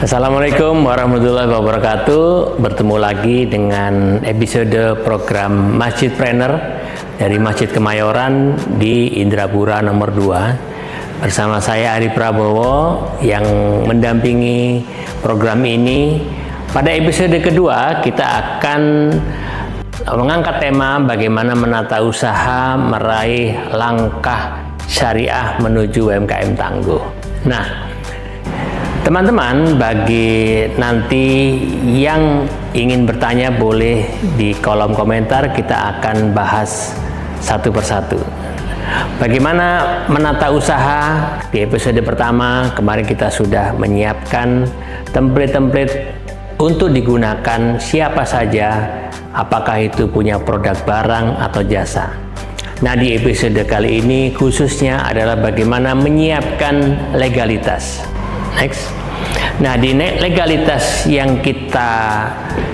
Assalamualaikum warahmatullahi wabarakatuh. Bertemu lagi dengan episode program Masjidpreneur dari Masjid Kemayoran di Indrapura nomor 2. Bersama saya Ari Prabowo yang mendampingi program ini. Pada episode kedua kita akan mengangkat tema bagaimana menata usaha meraih langkah syariah menuju UMKM tangguh. Nah, teman-teman, bagi nanti yang ingin bertanya boleh di kolom komentar, kita akan bahas satu persatu. Bagaimana menata usaha? Di episode pertama kemarin kita sudah menyiapkan template-template untuk digunakan siapa saja, apakah itu punya produk barang atau jasa. Nah, di episode kali ini khususnya adalah bagaimana menyiapkan legalitas. Next. Nah, di legalitas yang kita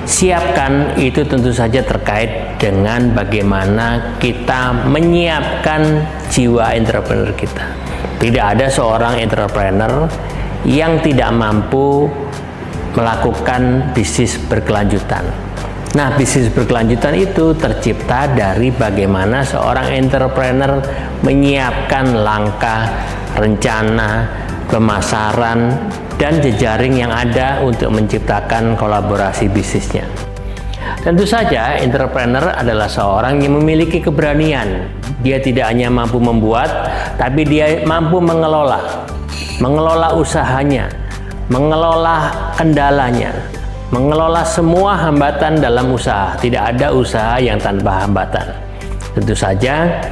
siapkan itu tentu saja terkait dengan bagaimana kita menyiapkan jiwa entrepreneur kita. Tidak ada seorang entrepreneur yang tidak mampu melakukan bisnis berkelanjutan. Nah, bisnis berkelanjutan itu tercipta dari bagaimana seorang entrepreneur menyiapkan langkah, rencana, pemasaran, dan jejaring yang ada untuk menciptakan kolaborasi bisnisnya. Tentu saja, entrepreneur adalah seorang yang memiliki keberanian. Dia tidak hanya mampu membuat, tapi dia mampu mengelola usahanya, mengelola kendalanya, mengelola semua hambatan dalam usaha. Tidak ada usaha yang tanpa hambatan. Tentu saja,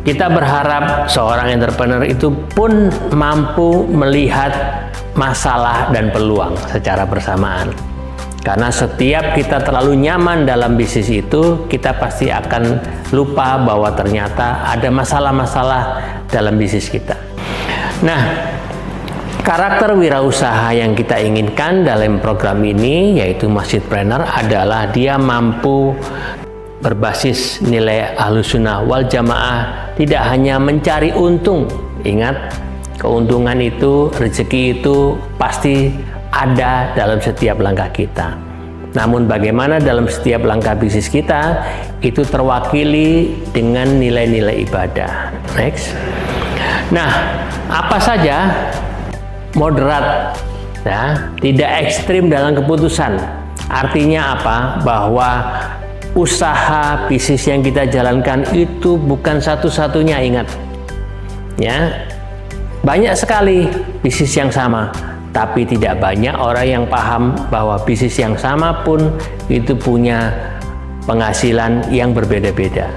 kita berharap seorang entrepreneur itu pun mampu melihat masalah dan peluang secara bersamaan. Karena setiap kita terlalu nyaman dalam bisnis itu, kita pasti akan lupa bahwa ternyata ada masalah-masalah dalam bisnis kita. Nah, karakter wirausaha yang kita inginkan dalam program ini, yaitu Masjidpreneur, adalah dia mampu berbasis nilai Ahlussunnah wal Jamaah, tidak hanya mencari untung. Ingat, keuntungan itu, rezeki itu pasti ada dalam setiap langkah kita. Namun bagaimana dalam setiap langkah bisnis kita itu terwakili dengan nilai-nilai ibadah. Next. Nah, apa saja moderat, ya, tidak ekstrim dalam keputusan. Artinya apa? Bahwa usaha bisnis yang kita jalankan itu bukan satu-satunya, ingat ya, banyak sekali bisnis yang sama, tapi tidak banyak orang yang paham bahwa bisnis yang sama pun itu punya penghasilan yang berbeda-beda.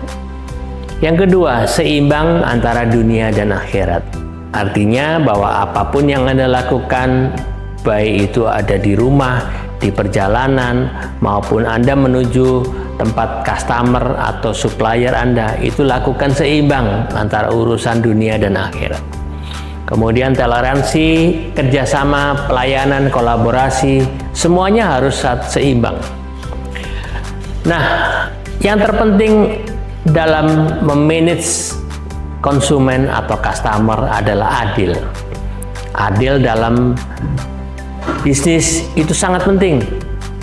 Yang kedua, seimbang antara dunia dan akhirat. Artinya bahwa apapun yang Anda lakukan, baik itu ada di rumah, di perjalanan, maupun Anda menuju tempat customer atau supplier Anda, itu lakukan seimbang antara urusan dunia dan akhirat. Kemudian toleransi, kerjasama, pelayanan, kolaborasi, semuanya harus seimbang. Nah, yang terpenting dalam memanage konsumen atau customer adalah adil. Adil dalam bisnis itu sangat penting.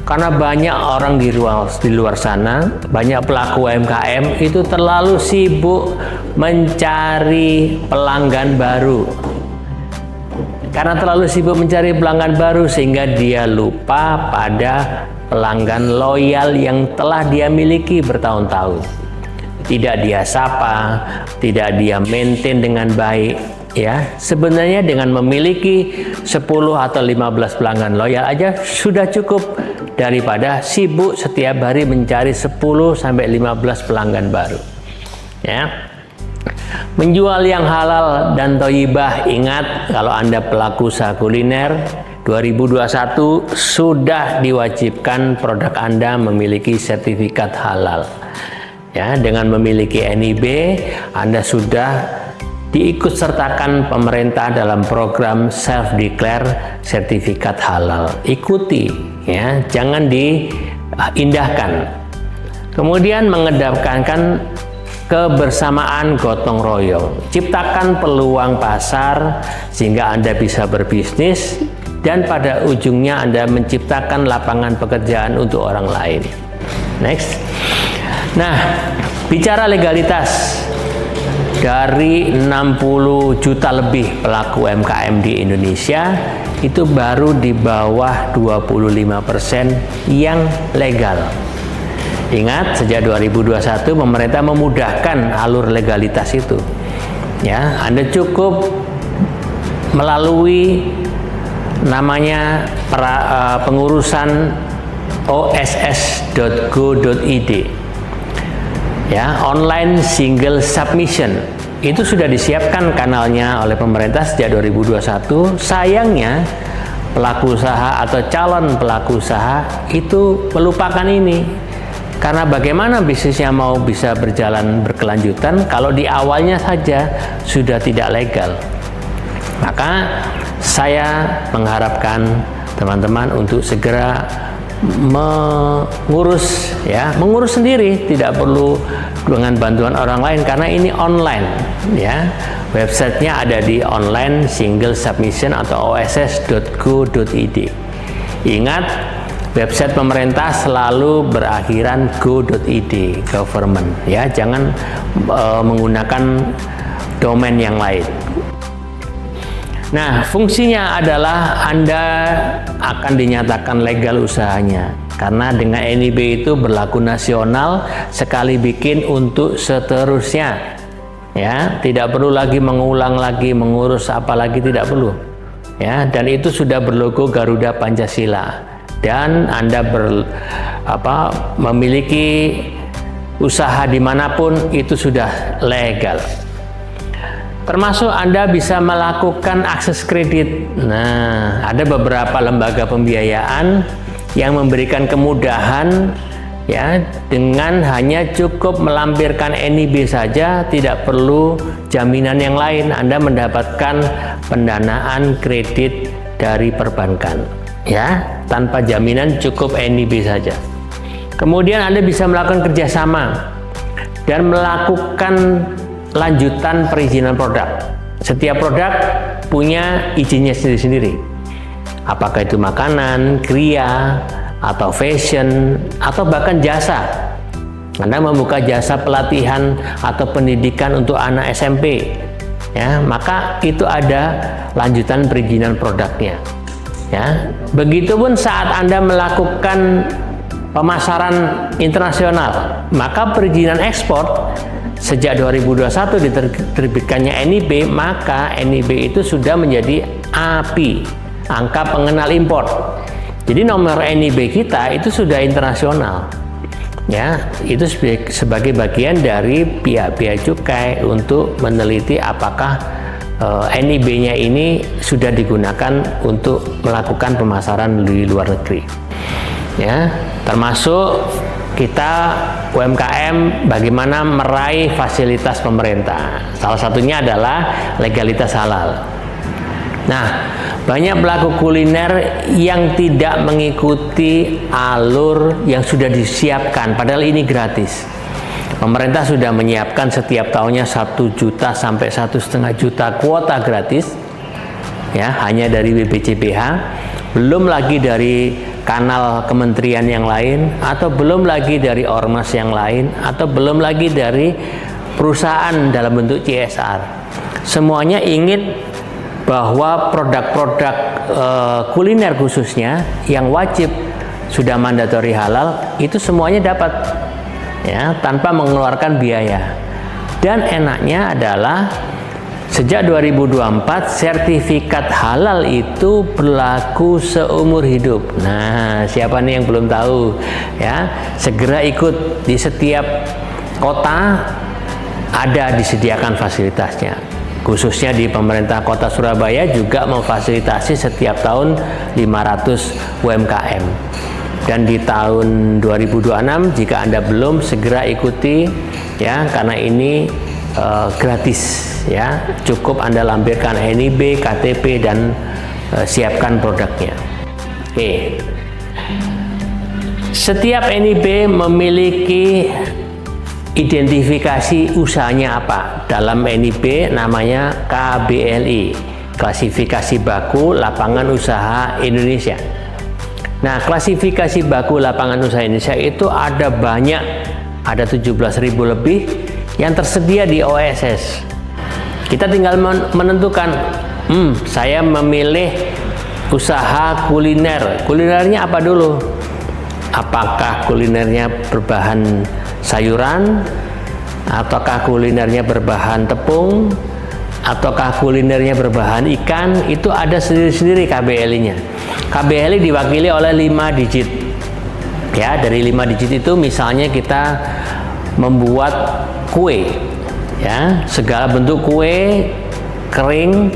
Karena banyak orang di luar sana, banyak pelaku UMKM itu terlalu sibuk mencari pelanggan baru. Karena terlalu sibuk mencari pelanggan baru sehingga dia lupa pada pelanggan loyal yang telah dia miliki bertahun-tahun. Tidak dia sapa, tidak dia maintain dengan baik. Ya, sebenarnya dengan memiliki 10 atau 15 pelanggan loyal aja sudah cukup daripada sibuk setiap hari mencari 10 sampai 15 pelanggan baru. Ya. Menjual yang halal dan thayyibah. Ingat, kalau Anda pelaku usaha kuliner, 2021 sudah diwajibkan produk Anda memiliki sertifikat halal. Ya, dengan memiliki NIB, Anda sudah diikutsertakan pemerintah dalam program self-declare sertifikat halal. Ikuti, ya, jangan diindahkan. Kemudian mengedepankan kebersamaan gotong royong. Ciptakan peluang pasar sehingga Anda bisa berbisnis dan pada ujungnya Anda menciptakan lapangan pekerjaan untuk orang lain. Next. Nah, bicara legalitas, dari 60 juta lebih pelaku UMKM di Indonesia, itu baru di bawah 25% yang legal. Ingat, sejak 2021 pemerintah memudahkan alur legalitas itu. Ya, Anda cukup melalui namanya pengurusan oss.go.id. Ya, online single submission itu sudah disiapkan kanalnya oleh pemerintah sejak 2021. Sayangnya pelaku usaha atau calon pelaku usaha itu melupakan ini, karena bagaimana bisnisnya mau bisa berjalan berkelanjutan kalau di awalnya saja sudah tidak legal. Maka saya mengharapkan teman-teman untuk segera mengurus sendiri, tidak perlu dengan bantuan orang lain karena ini online ya. Websitenya ada di online single submission atau oss.go.id. Ingat, website pemerintah selalu berakhiran go.id, government ya, jangan menggunakan domain yang lain. Nah, fungsinya adalah Anda akan dinyatakan legal usahanya, karena dengan NIB itu berlaku nasional, sekali bikin untuk seterusnya. Ya, tidak perlu lagi mengulang lagi, mengurus apa lagi, tidak perlu. Ya, dan itu sudah berlogo Garuda Pancasila, dan Anda memiliki usaha dimanapun itu sudah legal. Termasuk Anda bisa melakukan akses kredit. Nah, ada beberapa lembaga pembiayaan yang memberikan kemudahan ya, dengan hanya cukup melampirkan NIB saja, tidak perlu jaminan yang lain. Anda mendapatkan pendanaan kredit dari perbankan ya, tanpa jaminan, cukup NIB saja. Kemudian Anda bisa melakukan kerjasama dan melakukan lanjutan perizinan produk. Setiap produk punya izinnya sendiri-sendiri. Apakah itu makanan, kriya, atau fashion, atau bahkan jasa. Anda membuka jasa pelatihan atau pendidikan untuk anak SMP, ya, maka itu ada lanjutan perizinan produknya. Ya, begitupun saat Anda melakukan pemasaran internasional, maka perizinan ekspor sejak 2021 diterbitkannya NIB, maka NIB itu sudah menjadi API, angka pengenal impor. Jadi nomor NIB kita itu sudah internasional. Ya, itu sebagai bagian dari pihak-pihak cukai untuk meneliti apakah NIB-nya ini sudah digunakan untuk melakukan pemasaran di luar negeri. Ya, termasuk kita UMKM bagaimana meraih fasilitas pemerintah. Salah satunya adalah legalitas halal. Nah, banyak pelaku kuliner yang tidak mengikuti alur yang sudah disiapkan, padahal ini gratis. Pemerintah sudah menyiapkan setiap tahunnya 1 juta sampai 1,5 juta kuota gratis, ya, hanya dari BPJPH, belum lagi dari kanal kementerian yang lain, atau belum lagi dari ormas yang lain, atau belum lagi dari perusahaan dalam bentuk CSR. Semuanya ingin bahwa produk-produk kuliner khususnya yang wajib sudah mandatori halal itu semuanya dapat, ya, tanpa mengeluarkan biaya. Dan enaknya adalah sejak 2024 sertifikat halal itu berlaku seumur hidup. Nah, siapa nih yang belum tahu, ya, segera ikut. Di setiap kota ada disediakan fasilitasnya. Khususnya di pemerintah Kota Surabaya juga memfasilitasi setiap tahun 500 UMKM. Dan di tahun 2026 jika Anda belum, segera ikuti, ya, karena ini gratis, ya, cukup Anda lampirkan NIB, KTP, dan siapkan produknya. Oke. Setiap NIB memiliki identifikasi usahanya apa. Dalam NIB namanya KBLI, klasifikasi baku lapangan usaha Indonesia. Nah, klasifikasi baku lapangan usaha Indonesia itu ada banyak, ada 17.000 lebih yang tersedia di OSS. Kita tinggal menentukan, saya memilih usaha kuliner. Kulinernya apa dulu? Apakah kulinernya berbahan sayuran, ataukah kulinernya berbahan tepung, ataukah kulinernya berbahan ikan? Itu ada sendiri-sendiri KBLI-nya. KBLI diwakili oleh 5 digit. Ya, dari 5 digit itu misalnya kita membuat kue. Ya, segala bentuk kue kering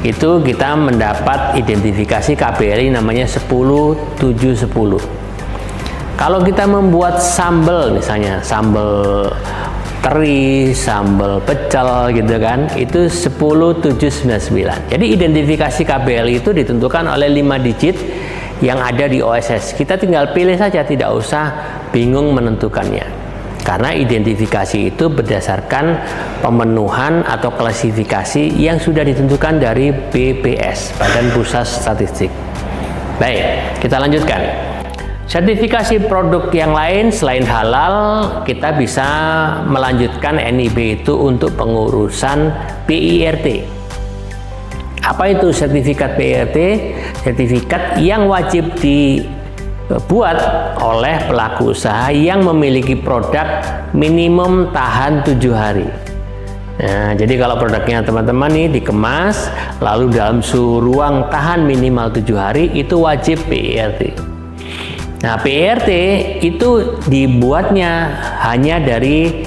itu kita mendapat identifikasi KBLI namanya 10710. Kalau kita membuat sambal, misalnya sambal teri, sambal pecel gitu kan, itu 10799. Jadi identifikasi KBLI itu ditentukan oleh 5 digit yang ada di OSS. Kita tinggal pilih saja, tidak usah bingung menentukannya. Karena identifikasi itu berdasarkan pemenuhan atau klasifikasi yang sudah ditentukan dari BPS, Badan Pusat Statistik. Baik, kita lanjutkan. Sertifikasi produk yang lain selain halal, kita bisa melanjutkan NIB itu untuk pengurusan PIRT. Apa itu sertifikat PIRT? Sertifikat yang wajib dibuat oleh pelaku usaha yang memiliki produk minimum tahan 7 hari. Nah, jadi kalau produknya teman-teman nih dikemas, lalu dalam suhu ruang tahan minimal 7 hari, itu wajib PIRT. Nah, PIRT itu dibuatnya hanya dari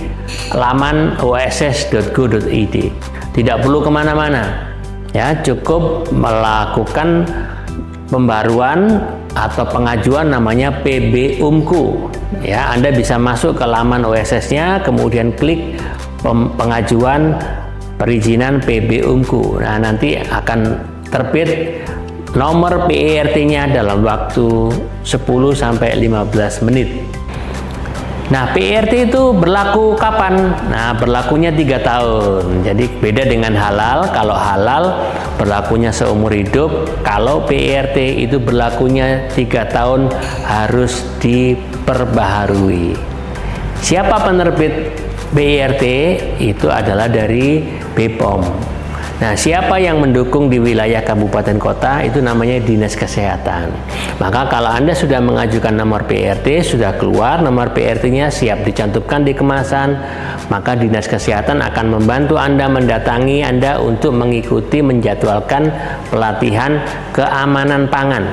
laman oss.go.id, tidak perlu kemana-mana. Ya, cukup melakukan pembaruan atau pengajuan namanya PB-UMKU. Ya, Anda bisa masuk ke laman OSS-nya, kemudian klik pengajuan perizinan PB-UMKU. Nah, nanti akan terbit nomor PIRT-nya dalam waktu 10-15 menit. Nah, PIRT itu berlaku kapan? Nah, berlakunya 3 tahun. Jadi beda dengan halal. Kalau halal berlakunya seumur hidup. Kalau PIRT itu berlakunya 3 tahun, harus diperbaharui. Siapa penerbit PIRT? Itu adalah dari BPOM. Nah, siapa yang mendukung di wilayah kabupaten kota? Itu namanya Dinas Kesehatan. Maka kalau Anda sudah mengajukan nomor PIRT, sudah keluar nomor PIRT-nya, siap dicantumkan di kemasan, maka Dinas Kesehatan akan membantu Anda, mendatangi Anda untuk mengikuti, menjadwalkan pelatihan keamanan pangan.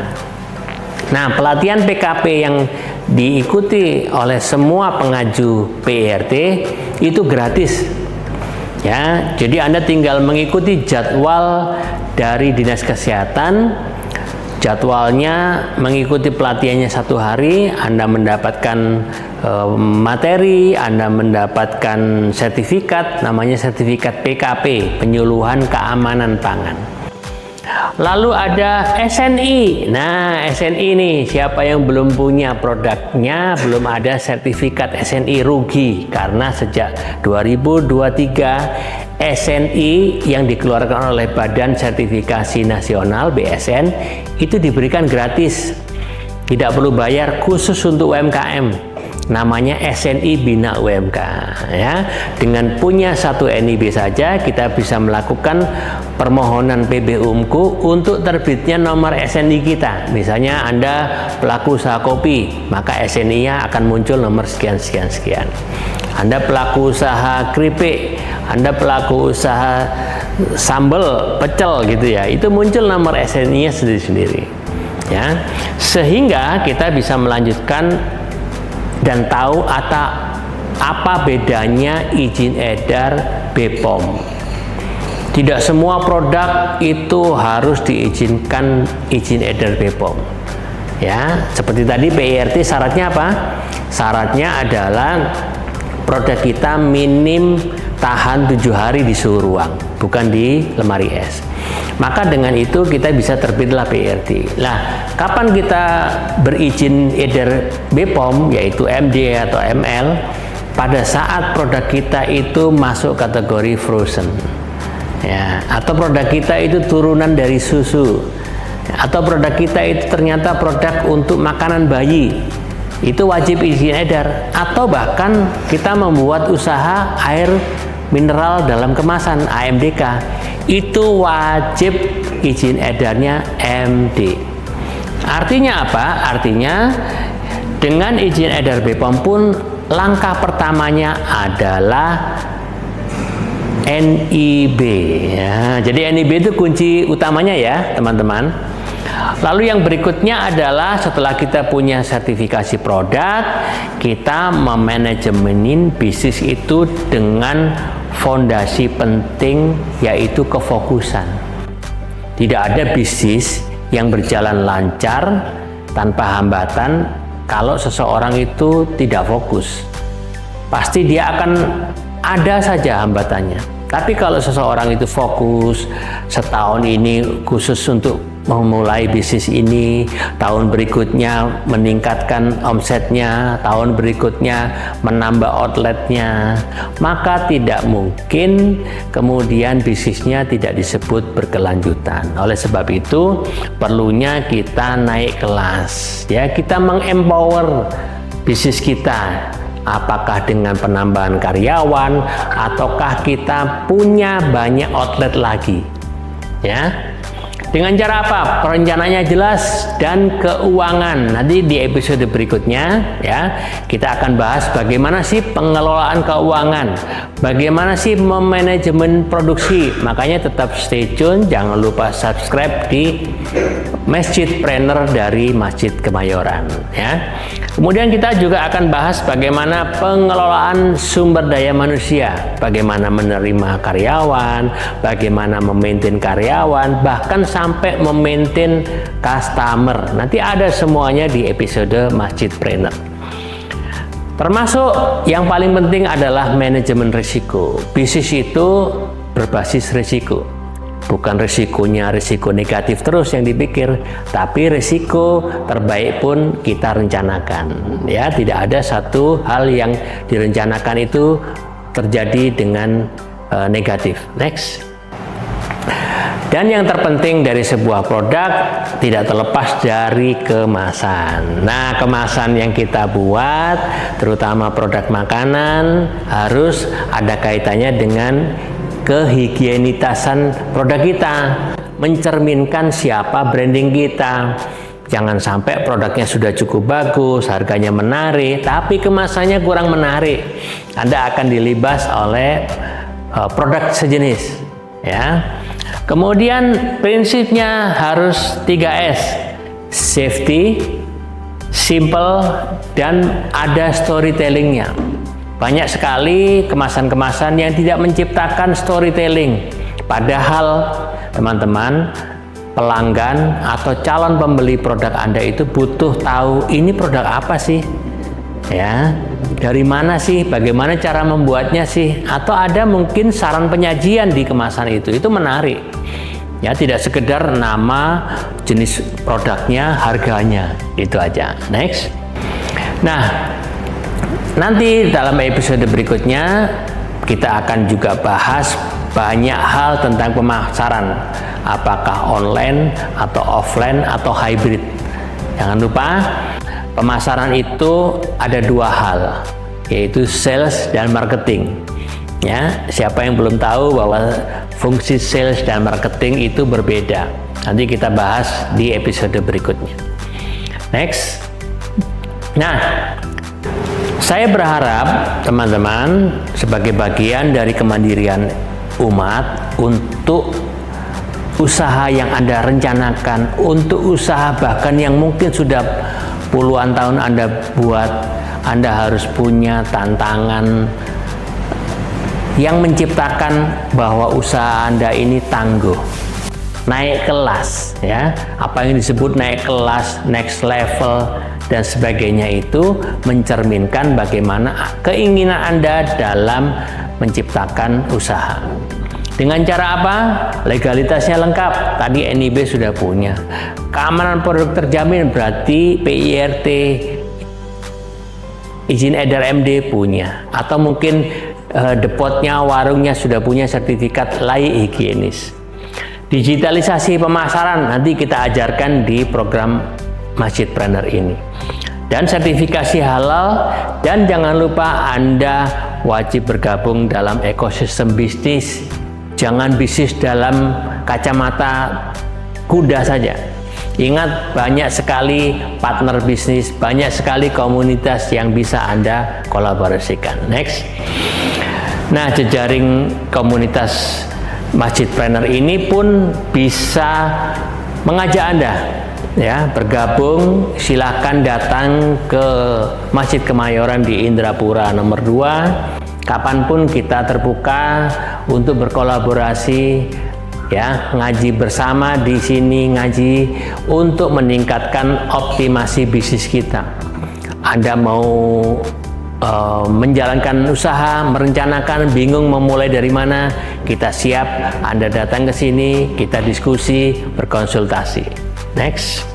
Nah, pelatihan PKP yang diikuti oleh semua pengaju PIRT itu gratis. Ya, jadi Anda tinggal mengikuti jadwal dari Dinas Kesehatan. Jadwalnya mengikuti pelatihannya 1 hari, Anda mendapatkan materi, Anda mendapatkan sertifikat, namanya sertifikat PKP, penyuluhan keamanan pangan. Lalu ada SNI. Nah, SNI nih, siapa yang belum punya produknya, belum ada sertifikat SNI, rugi. Karena sejak 2023 SNI yang dikeluarkan oleh Badan Sertifikasi Nasional BSN itu diberikan gratis. Tidak perlu bayar, khusus untuk UMKM. Namanya SNI Bina UMK. Ya, dengan punya 1 NIB saja kita bisa melakukan permohonan PB-UMKU untuk terbitnya nomor SNI kita. Misalnya Anda pelaku usaha kopi, maka SNI-nya akan muncul nomor sekian. Anda pelaku usaha keripik, Anda pelaku usaha sambal pecel gitu ya, itu muncul nomor SNI-nya sendiri-sendiri. Ya, sehingga kita bisa melanjutkan dan tahu apa bedanya izin edar BPOM. Tidak semua produk itu harus diizinkan izin edar BPOM. Ya, seperti tadi PIRT syaratnya apa? Syaratnya adalah produk kita minim tahan 7 hari di suhu ruang, bukan di lemari es. Maka dengan itu kita bisa terbitlah PIRT. Nah, kapan kita berizin edar BPOM, yaitu MD atau ML? Pada saat produk kita itu masuk kategori frozen. ya, atau produk kita itu turunan dari susu, atau produk kita itu ternyata produk untuk makanan bayi, itu wajib izin edar. Atau bahkan kita membuat usaha air mineral dalam kemasan AMDK, itu wajib izin edarnya MD. Artinya apa? Artinya dengan izin edar BPOM pun langkah pertamanya adalah NIB ya. Jadi NIB itu kunci utamanya ya teman-teman. Lalu yang berikutnya adalah setelah kita punya sertifikasi produk, kita memanajemenin bisnis itu dengan fondasi penting, yaitu kefokusan. Tidak ada bisnis yang berjalan lancar tanpa hambatan kalau seseorang itu tidak fokus. Pasti dia akan ada saja hambatannya. Tapi kalau seseorang itu fokus, setahun ini khusus untuk memulai bisnis ini, tahun berikutnya meningkatkan omsetnya, tahun berikutnya menambah outletnya, maka tidak mungkin kemudian bisnisnya tidak disebut berkelanjutan. Oleh sebab itu perlunya kita naik kelas ya, kita mengempower bisnis kita. Apakah dengan penambahan karyawan ataukah kita punya banyak outlet lagi ya. Dengan cara apa? Perencanaannya jelas dan keuangan. Nanti di episode berikutnya ya, kita akan bahas bagaimana sih pengelolaan keuangan, bagaimana sih memanajemen produksi. Makanya tetap stay tune, jangan lupa subscribe di Masjidpreneur dari Masjid Kemayoran ya. Kemudian kita juga akan bahas bagaimana pengelolaan sumber daya manusia, bagaimana menerima karyawan, bagaimana memaintain karyawan, bahkan sampai memaintain customer. Nanti ada semuanya di episode Masjidpreneur. Termasuk yang paling penting adalah manajemen risiko. Bisnis itu berbasis risiko. Bukan risikonya risiko negatif terus yang dipikir, tapi risiko terbaik pun kita rencanakan. Ya, tidak ada satu hal yang direncanakan itu terjadi dengan negatif. Next. Dan yang terpenting dari sebuah produk tidak terlepas dari kemasan. Nah, kemasan yang kita buat, terutama produk makanan, harus ada kaitannya dengan kehigienitasan produk kita, mencerminkan siapa branding kita. Jangan sampai produknya sudah cukup bagus, harganya menarik, tapi kemasannya kurang menarik. Anda akan dilibas oleh produk sejenis ya. Kemudian prinsipnya harus 3S, safety, simple, dan ada storytellingnya. Banyak sekali kemasan-kemasan yang tidak menciptakan storytelling. Padahal teman-teman, pelanggan atau calon pembeli produk Anda itu butuh tahu ini produk apa sih? Ya, dari mana sih? Bagaimana cara membuatnya sih? Atau ada mungkin saran penyajian di kemasan itu menarik. Ya, tidak sekedar nama, jenis produknya, harganya, itu aja. Next. Nah, nanti dalam episode berikutnya kita akan juga bahas banyak hal tentang pemasaran, apakah online atau offline atau hybrid. Jangan lupa pemasaran itu ada dua hal, yaitu sales dan marketing. Ya, siapa yang belum tahu bahwa fungsi sales dan marketing itu berbeda? Nanti kita bahas di episode berikutnya. Next. Nah, saya berharap teman-teman sebagai bagian dari kemandirian umat untuk usaha yang Anda rencanakan, untuk usaha bahkan yang mungkin sudah puluhan tahun Anda buat, Anda harus punya tantangan yang menciptakan bahwa usaha Anda ini tangguh, naik kelas ya. Apa yang disebut naik kelas, next level dan sebagainya itu mencerminkan bagaimana keinginan Anda dalam menciptakan usaha. Dengan cara apa? Legalitasnya lengkap. Tadi NIB sudah punya. Keamanan produk terjamin berarti PIRT, izin edar MD punya. Atau mungkin depotnya, warungnya sudah punya sertifikat layak higienis. Digitalisasi pemasaran nanti kita ajarkan di program Masjidpreneur ini. Dan sertifikasi halal, dan jangan lupa Anda wajib bergabung dalam ekosistem bisnis. Jangan bisnis dalam kacamata kuda saja. Ingat, banyak sekali partner bisnis, banyak sekali komunitas yang bisa Anda kolaborasikan. Next. Nah, jejaring komunitas Masjidpreneur ini pun bisa mengajak Anda ya bergabung. Silakan datang ke Masjid Kemayoran di Indrapura nomor 2. Kapanpun kita terbuka untuk berkolaborasi ya, ngaji bersama di sini, ngaji untuk meningkatkan optimasi bisnis kita. Anda mau menjalankan usaha, merencanakan, bingung memulai dari mana, kita siap. Anda datang ke sini, kita diskusi, berkonsultasi. Next.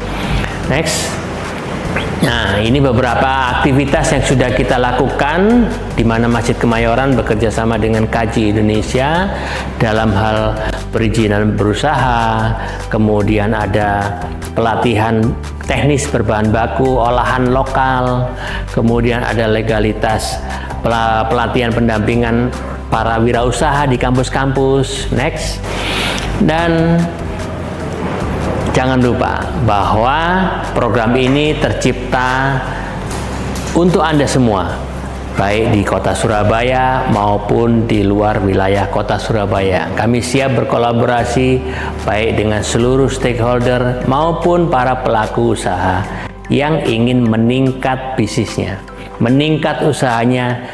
Nah, ini beberapa aktivitas yang sudah kita lakukan di mana Masjid Kemayoran bekerja sama dengan Kaji Indonesia dalam hal perizinan berusaha, kemudian ada pelatihan teknis berbahan baku, olahan lokal, kemudian ada legalitas pelatihan pendampingan para wirausaha di kampus-kampus. Next. Dan jangan lupa bahwa program ini tercipta untuk Anda semua, baik di kota Surabaya maupun di luar wilayah kota Surabaya. Kami siap berkolaborasi baik dengan seluruh stakeholder maupun para pelaku usaha yang ingin meningkat bisnisnya, meningkat usahanya,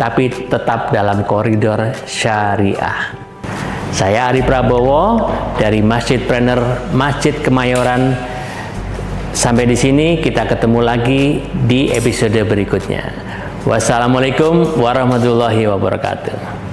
tapi tetap dalam koridor syariah. Saya Ari Prabowo dari Masjidpreneur Masjid Kemayoran. Sampai di sini, kita ketemu lagi di episode berikutnya. Wassalamualaikum warahmatullahi wabarakatuh.